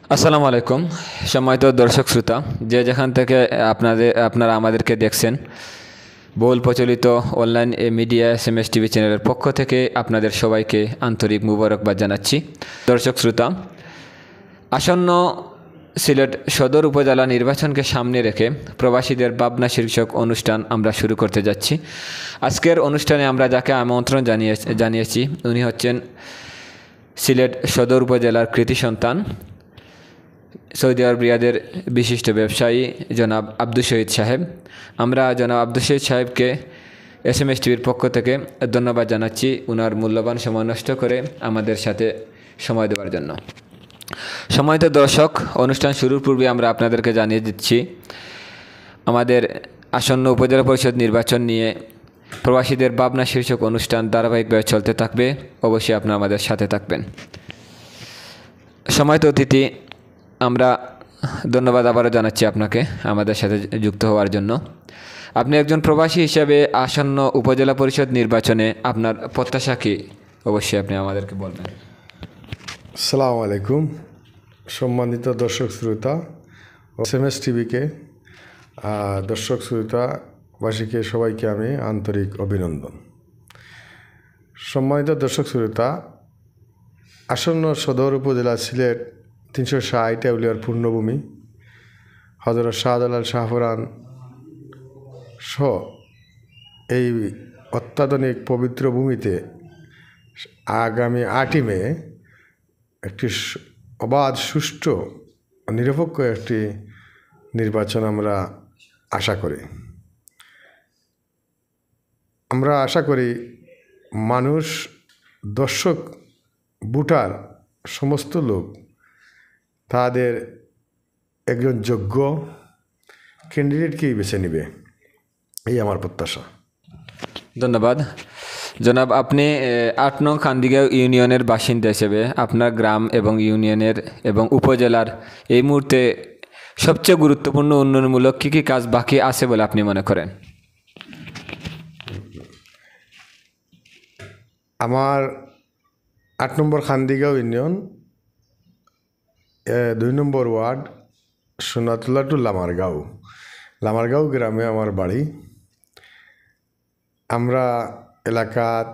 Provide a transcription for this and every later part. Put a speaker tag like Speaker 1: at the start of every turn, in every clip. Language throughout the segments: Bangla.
Speaker 1: আসসালামু আলাইকুম সম্মানিত দর্শক শ্রোতা, যে যেখান থেকে আপনারা আমাদেরকে দেখছেন, বহুল প্রচলিত অনলাইন মিডিয়া SMS টিভি চ্যানেলের পক্ষ থেকে আপনাদের সবাইকে আন্তরিক মুবারকবাদ জানাচ্ছি। দর্শক শ্রোতা, আসন্ন সিলেট সদর উপজেলা নির্বাচনকে সামনে রেখে প্রবাসীদের ভাবনা শীর্ষক অনুষ্ঠান আমরা শুরু করতে যাচ্ছি। আজকের অনুষ্ঠানে আমরা যাকে আমন্ত্রণ জানিয়েছি উনি হচ্ছেন সিলেট সদর উপজেলার কৃতি সন্তান, সৌদি আরব রিয়াদের বিশিষ্ট ব্যবসায়ী জনাব আব্দুল শহীদ সাহেব। আমরা জনাব আব্দুল শহীদ সাহেবকে SMS টিভির পক্ষ থেকে ধন্যবাদ জানাচ্ছি ওনার মূল্যবান সময় নষ্ট করে আমাদের সাথে সময় দেওয়ার জন্য। সম্মানিত দর্শক, অনুষ্ঠান শুরুর পূর্বে আমরা আপনাদেরকে জানিয়ে দিচ্ছি আমাদের আসন্ন উপজেলা পরিষদ নির্বাচন নিয়ে প্রবাসীদের ভাবনা শীর্ষক অনুষ্ঠান ধারাবাহিকভাবে চলতে থাকবে। অবশ্যই আপনারা আমাদের সাথে থাকবেন। সম্মানিত অতিথি, আমরা ধন্যবাদ আবারও জানাচ্ছি আপনাকে আমাদের সাথে যুক্ত হওয়ার জন্য। আপনি একজন প্রবাসী হিসাবে আসন্ন উপজেলা পরিষদ নির্বাচনে আপনার প্রত্যাশা কী, অবশ্যই আপনি আমাদেরকে বলবেন।
Speaker 2: আসসালামু আলাইকুম সম্মানিত দর্শক শ্রোতা, SMS টিভিকে দর্শক শ্রোতাবাসীকে সবাইকে আমি আন্তরিক অভিনন্দন। সম্মানিত দর্শক শ্রোতা, আসন্ন সদর উপজেলা সিলেট 360 আউলিয়ার পূর্ণভূমি হযরত শাহজালাল শাহপুরান সহ এই অত্যাধুনিক পবিত্র ভূমিতে আগামী 8ই মে একটি অবাধ, সুষ্ঠু, নিরপেক্ষ একটি নির্বাচন আমরা আশা করি। আমরা আশা করি মানুষ, দর্শক, ভোটার সমস্ত লোক তাদের একজন যোগ্য ক্যান্ডিডেটকেই বেছে নেবে, এই আমার প্রত্যাশা।
Speaker 1: ধন্যবাদ জনাব। আপনি 8 নং খান্দিগাঁও ইউনিয়নের বাসিন্দা হিসেবে আপনার গ্রাম এবং ইউনিয়নের এবং উপজেলার এই মুহূর্তে সবচেয়ে গুরুত্বপূর্ণ উন্নয়নমূলক কী কী কাজ বাকি আছে বলে আপনি মনে করেন?
Speaker 2: আমার 8 নম্বর খান্দিগাঁও ইউনিয়ন 2 নম্বর ওয়ার্ড সোনাতুল্লাহ টু লামারগাঁও গ্রামে আমার বাড়ি। আমরা এলাকাত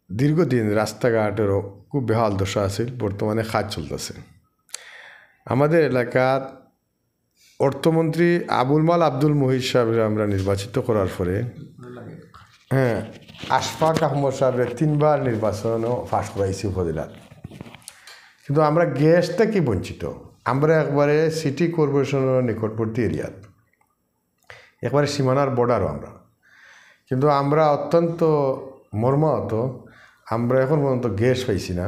Speaker 2: দীর্ঘদিন রাস্তাঘাটেরও খুব বেহাল দশা আছিল, বর্তমানে কাজ চলতেছে। আমাদের এলাকাত অর্থমন্ত্রী আবুল মাল আব্দুল মুহিত সাহেবের আমরা নির্বাচিত করার পরে আশফাক আহমদ সাহেবের 3বার নির্বাচনও ফাঁস করাইছি উপজেলার। কিন্তু আমরা গ্যাস থেকে বঞ্চিত। আমরা একবারে সিটি কর্পোরেশনের নিকটবর্তী এরিয়াত, একবারে সীমানার বর্ডারও আমরা। কিন্তু আমরা অত্যন্ত মর্মাহত, আমরা এখন পর্যন্ত গ্যাস পাইছি না।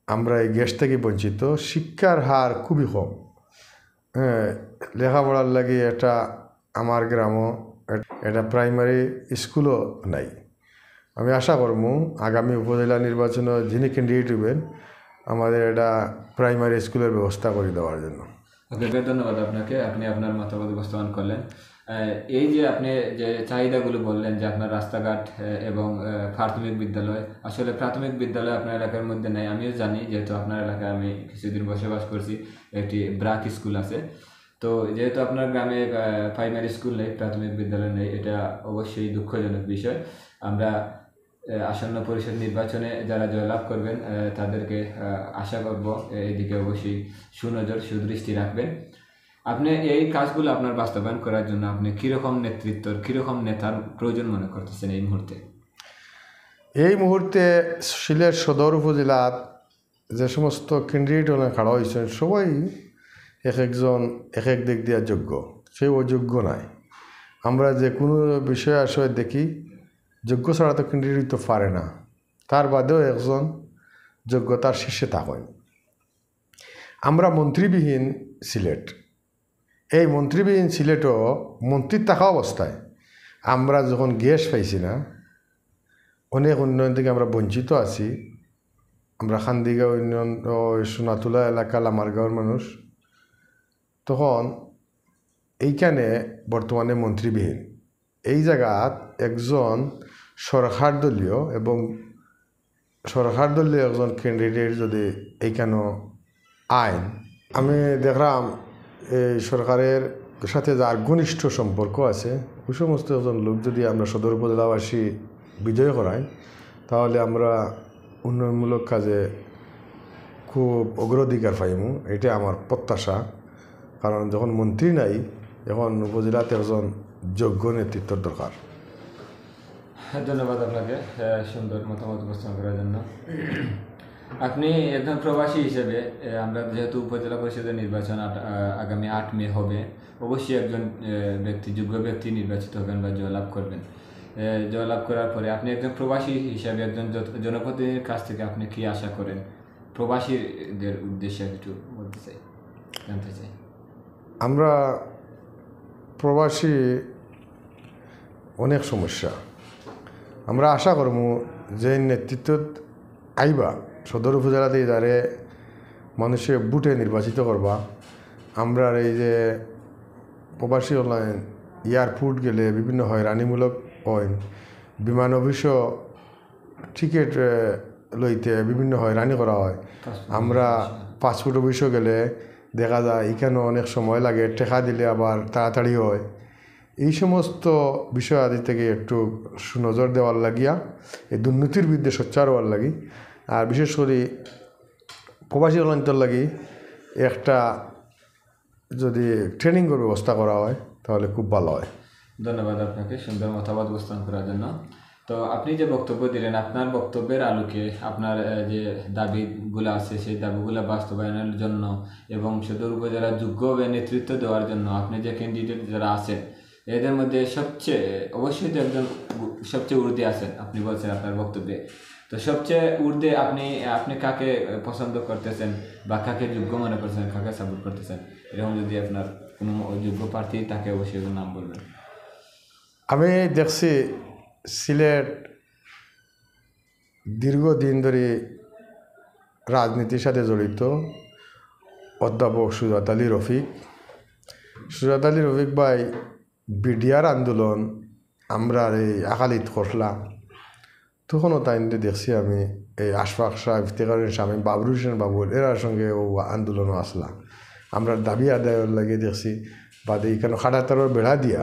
Speaker 2: আমরা এই গ্যাস থেকে বঞ্চিত। শিক্ষার হার খুবই কম। লেখাপড়ার লাগে এটা আমার গ্রামও এটা প্রাইমারি স্কুলও নাই। আমি আশা করব আগামী উপজেলা নির্বাচনে যিনি ক্যান্ডিডেট হইবেন আমাদের এটা প্রাইমারি স্কুলের ব্যবস্থা করে দেওয়ার জন্য।
Speaker 1: ধন্যবাদ আপনাকে, আপনি আপনার মতামত উপস্থাপন করলেন। এই যে আপনি যে চাহিদাগুলো বললেন যে আপনার রাস্তাঘাট এবং প্রাথমিক বিদ্যালয়, আসলে প্রাথমিক বিদ্যালয় আপনার এলাকার মধ্যে নেই। আমিও জানি, যেহেতু আপনার এলাকায় আমি কিছুদিন বসবাস করছি। একটি ব্রাক স্কুল আছে। তো যেহেতু আপনার গ্রামে প্রাইমারি স্কুল নেই, প্রাথমিক বিদ্যালয় নেই, এটা অবশ্যই দুঃখজনক বিষয়। আমরা আসন্ন পরিষদ নির্বাচনে যারা জয়লাভ করবেন তাদেরকে আশা করব এদিকে অবশ্যই সুদৃষ্টি রাখবেন। আপনি এই কাজগুলো আপনার বাস্তবায়ন করার জন্য আপনি কীরকম নেতৃত্বর, কীরকম নেতার প্রয়োজন মনে করতেছেন এই মুহূর্তে?
Speaker 2: এই মুহূর্তে সিলেট সদর উপজেলার যে সমস্ত ক্যান্ডিডেট খাড়া হয়েছেন সবাই একজন এক দিক দিয়া যোগ্য, সেই অযোগ্য নাই। আমরা যে কোনো বিষয় আসলে দেখি যোগ্য ছাড়া তো ক্যান্ডিডেট তো পারে না, তার বাদেও একজন যোগ্যতার শীর্ষে থাকেন। আমরা মন্ত্রীবিহীন সিলেট, এই মন্ত্রীবিহীন সিলেটও মন্ত্রীর থাকা অবস্থায় আমরা যখন গ্যাস পাইছি না, অনেক উন্নয়ন থেকে আমরা বঞ্চিত আছি। আমরা খান্দিগাঁও ইউনিয়ন ও সোনাতুলা এলাকা লামারগাঁওর মানুষ, তখন এইখানে বর্তমানে মন্ত্রীবিহীন এই জায়গাত একজন সরকার দলীয় একজন ক্যান্ডিডেট যদি এইখানেও আইন আমি দেখলাম এই সরকারের সাথে যার ঘনিষ্ঠ সম্পর্ক আছে ওই সমস্ত একজন লোক যদি আমরা সদর উপজেলাবাসী বিজয় করাই তাহলে আমরা উন্নয়নমূলক কাজে খুব অগ্রাধিকার পাইমু, এটা আমার প্রত্যাশা। কারণ যখন মন্ত্রী নাই এখন উপজেলাতে একজন যোগ্য নেতৃত্বর দরকার।
Speaker 1: ধন্যবাদ আপনাকে সুন্দর মতামত উপস্থাপন করার জন্য। আপনি একজন প্রবাসী হিসেবে আমরা যেহেতু উপজেলা পরিষদের নির্বাচন আগামী 8 মে হবে, অবশ্যই একজন ব্যক্তি যোগ্য ব্যক্তি নির্বাচিত হবেন বা জয়লাভ করবেন। জয়লাভ করার পরে আপনি একজন প্রবাসী হিসাবে একজন জনপ্রতিনিধির কাছ থেকে আপনি কি আশা করেন? প্রবাসীদের উদ্দেশ্যে একটু বলতে চাই, জানতে চাই।
Speaker 2: আমরা প্রবাসী অনেক সমস্যা, আমরা আশা করব যে নেতৃত্ব আইবা সদর উপজেলাতে যারে মানুষে বুটে নির্বাচিত করবা। আমরা এই যে প্রবাসী অনলাইন এয়ারপোর্ট গেলে বিভিন্ন হয়রানিমূলক হয়, বিমান অফিস টিকিট লইতে বিভিন্ন হয়রানি করা হয়। আমরা পাসপোর্ট অফিসও গেলে দেখা যায় এখানেও অনেক সময় লাগে, টেকা দিলে আবার তাড়াতাড়ি হয়। এই সমস্ত বিষয় আদি থেকে একটু সুনজর দেওয়ার লাগিয়া এই দুর্নীতির বিরুদ্ধে সোচ্চার হওয়ার লাগি, আর বিশেষ করে প্রবাসী অঞ্চল লাগি একটা যদি ট্রেনিংয়ের ব্যবস্থা করা হয় তাহলে খুব ভালো হয়।
Speaker 1: ধন্যবাদ আপনাকে সুন্দর মতামত উপস্থাপন করার জন্য। তো আপনি যে বক্তব্য দিলেন, আপনার বক্তব্যের আলোকে আপনার যে দাবিগুলো আছে সেই দাবিগুলো বাস্তবায়নের জন্য এবং সদর উপজেলার যোগ্য নেতৃত্ব দেওয়ার জন্য আপনি যে ক্যান্ডিডেট যারা আছেন এদের মধ্যে অবশ্যই তো একজন সবচেয়ে ঊর্ধ্বে আছেন আপনি বলছেন আপনার বক্তব্যে। তো সবচেয়ে ঊর্ধ্বে আপনি কাকে পছন্দ করতেছেন বা কাকে যোগ্য মনে করছেন, কাকে সাপোর্ট করতেছেন? এরকম যদি আপনার কোনো যোগ্য প্রার্থী তাকে অবশ্যই নাম বলবেন।
Speaker 2: আমি দেখছি সিলেট দীর্ঘদিন ধরে রাজনীতির সাথে জড়িত অধ্যাপক সুজাত আলী রফিক ভাই বিডিআর আন্দোলন আমরা এই আকালিত করলাম, তখনও তাই দেখছি আমি এই আশফাক শাহ, ইফতেখার স্বামী, বাবরুল হোসেন বাবুল এরার সঙ্গে ও আন্দোলনও আসলাম। আমরা দাবি আদায়ের লাগে দেখছি বাদে এখানে খাটাতারও বেড়া দিয়া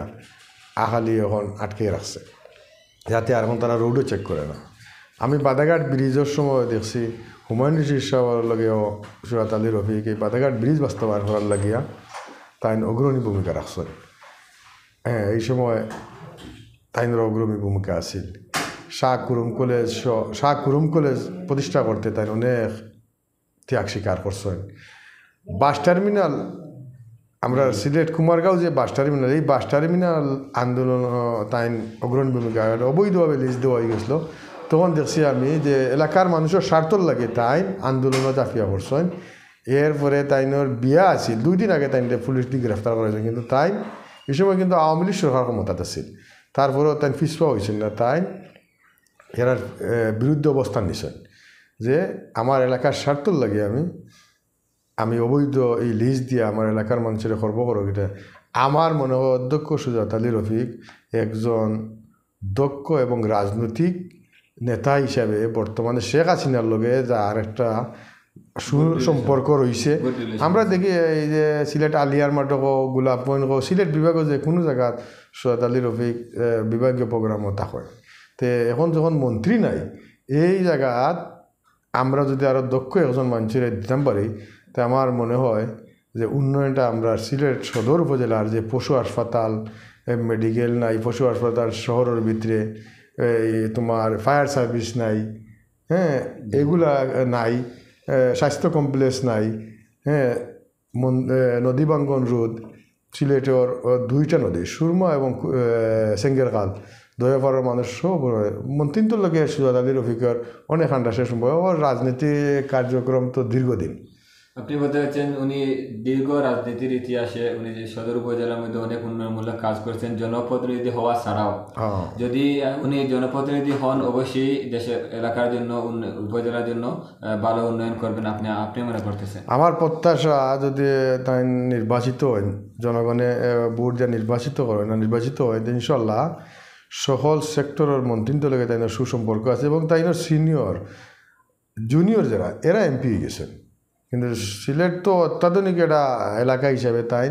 Speaker 2: আখালি এখন আটকে রাখছে যাতে আর এখন তারা রোডও চেক করে না। আমি বাদাঘাট ব্রিজের সময় দেখছি হুমায়ুন রশিদ সাহেবের লগেও সুজাত আলী রফিক এই বাদাঘাট ব্রিজ বাস্তবায়ন করার লাগিয়া তাই অগ্রণী ভূমিকা রাখছেন। হ্যাঁ, এই সময় তাইনের অগ্রণী ভূমিকা আছিল। শাহ কুরুম কলেজ প্রতিষ্ঠা করতে তাই অনেক ত্যাগ স্বীকার করছেন। বাস টার্মিনাল আমরা সিলেট কুমারগাঁও যে বাস টার্মিনাল, এই বাস টার্মিনাল আন্দোলন তাই অগ্রণী ভূমিকা অবৈধভাবে লিজ দেওয়া হয়ে গেছিলো। তখন দেখছি আমি যে এলাকার মানুষের স্বার্থর লাগে তাই আন্দোলনও চাপিয়া করছেন। এরপরে তাইনের বিয়া আছিল 2 দিন আগে, তাইনটা পুলিশ দিয়ে গ্রেফতার করেছেন, কিন্তু তাই এই সময় কিন্তু আওয়ামী লীগ সরকার ক্ষমতাতে ছিল। তারপরেও তাই পিছপা হয়েছিল না, তাই এরার বিরুদ্ধে অবস্থান নিছেন যে আমার এলাকার স্বার্থর লাগে আমি অবৈধ এই লিজ দিয়ে আমার এলাকার মানুষের খর্ব করো। এটা আমার মনে হয় অধ্যক্ষ সুজাত আলী রফিক একজন দক্ষ এবং রাজনৈতিক নেতা হিসাবে বর্তমানে শেখ হাসিনার লগে যার একটা সুসম্পর্ক রয়েছে। আমরা দেখি এই যে সিলেট আলিয়ার মাটক গোলাপগঞ্জ সিলেট বিভাগও যে কোনো জায়গাত সুজাত আলী রফিক বিভাগীয় প্রোগ্রামও থাকে। তে এখন যখন মন্ত্রী নাই এই জায়গাত আমরা যদি আরও দক্ষ একজন মানুষের দিতাম পারি, তা আমার মনে হয় যে উন্নয়নটা আমরা সিলেট সদর উপজেলার যে পশু হাসপাতাল, মেডিকেল নাই, পশু হাসপাতাল শহরের ভিতরে তোমার ফায়ার সার্ভিস নাই, হ্যাঁ এগুলা নাই, স্বাস্থ্য কমপ্লেক্স নাই, হ্যাঁ নদী বাঙ্গন রোড সিলেটের 2টা নদী সুরমা এবং সেঙ্গেরখাল দয়াপাড়ার মানুষ সব মন্ত্রীর লোকে সুজাত আলী রফিকের অনেক আন্ডা শেষ ওর রাজনীতিক কার্যক্রম তো দীর্ঘদিন।
Speaker 1: আপনি বলতে চাচ্ছেন উনি দীর্ঘ রাজনীতির ইতিহাসে উনি যে সদর উপজেলার মধ্যে অনেক উন্নয়নমূলক কাজ করেছেন জনপ্রতিনিধি হওয়া ছাড়াও। যদি উনি জনপ্রতিনিধি হন অবশ্যই দেশের এলাকার জন্য উপজেলার জন্য ভালো উন্নয়ন করবেন আপনি মনে করতেছেন?
Speaker 2: আমার প্রত্যাশা যদি তাই নির্বাচিত হয়, জনগণে ভোট যা নির্বাচিত করে না নির্বাচিত হয়, ইনশাল্লাহ সকল সেক্টরের মন্ত্রীর লগে তাইনের সুসম্পর্ক আছে এবং তাইনের সিনিয়র জুনিয়র যারা এরা এমপি হয়ে গেছেন। কিন্তু সিলেট তো অত্যাধুনিক একটা এলাকা হিসাবে তাই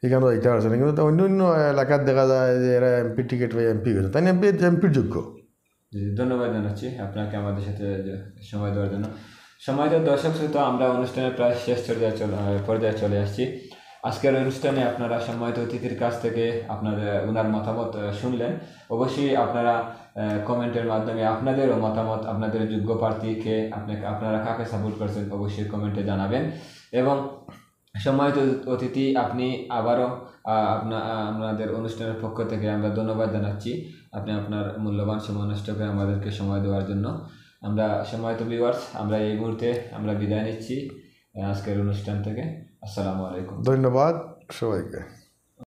Speaker 2: এখানে যাইতে পারছে না, কিন্তু অন্য অন্য এলাকার দেখা যায় যে এরা এমপি টিকিট পেয়ে এমপি গেছে, তাই এমপির যোগ্য।
Speaker 1: জি, ধন্যবাদ জানাচ্ছি আপনাকে আমাদের সাথে যে সময় দেওয়ার জন্য। সময় তো দর্শক শ্রোতা, আমরা অনুষ্ঠানের প্রায় শেষ পর্যায়ে চলে আসছি। আজকের অনুষ্ঠানে আপনারা সম্মানিত অতিথির কাছ থেকে আপনাদের ওনার মতামত শুনলেন। অবশ্যই আপনারা কমেন্টের মাধ্যমে আপনাদেরও মতামত, আপনাদের যোগ্য প্রার্থীকে আপনারা কাকে সাপোর্ট করছেন অবশ্যই কমেন্টে জানাবেন। এবং সম্মানিত অতিথি, আপনি আবারও আপনাদের অনুষ্ঠানের পক্ষ থেকে আমরা ধন্যবাদ জানাচ্ছি। আপনি আপনার মূল্যবান সময় নষ্ট করে আমাদেরকে সময় দেওয়ার জন্য। আমরা সম্মানিত ভিউয়ার্স, আমরা এই মুহূর্তে আমরা বিদায় নিচ্ছি আজকের অনুষ্ঠান থেকে। আসসালামু আলাইকুম।
Speaker 2: ধন্যবাদ সবাইকে।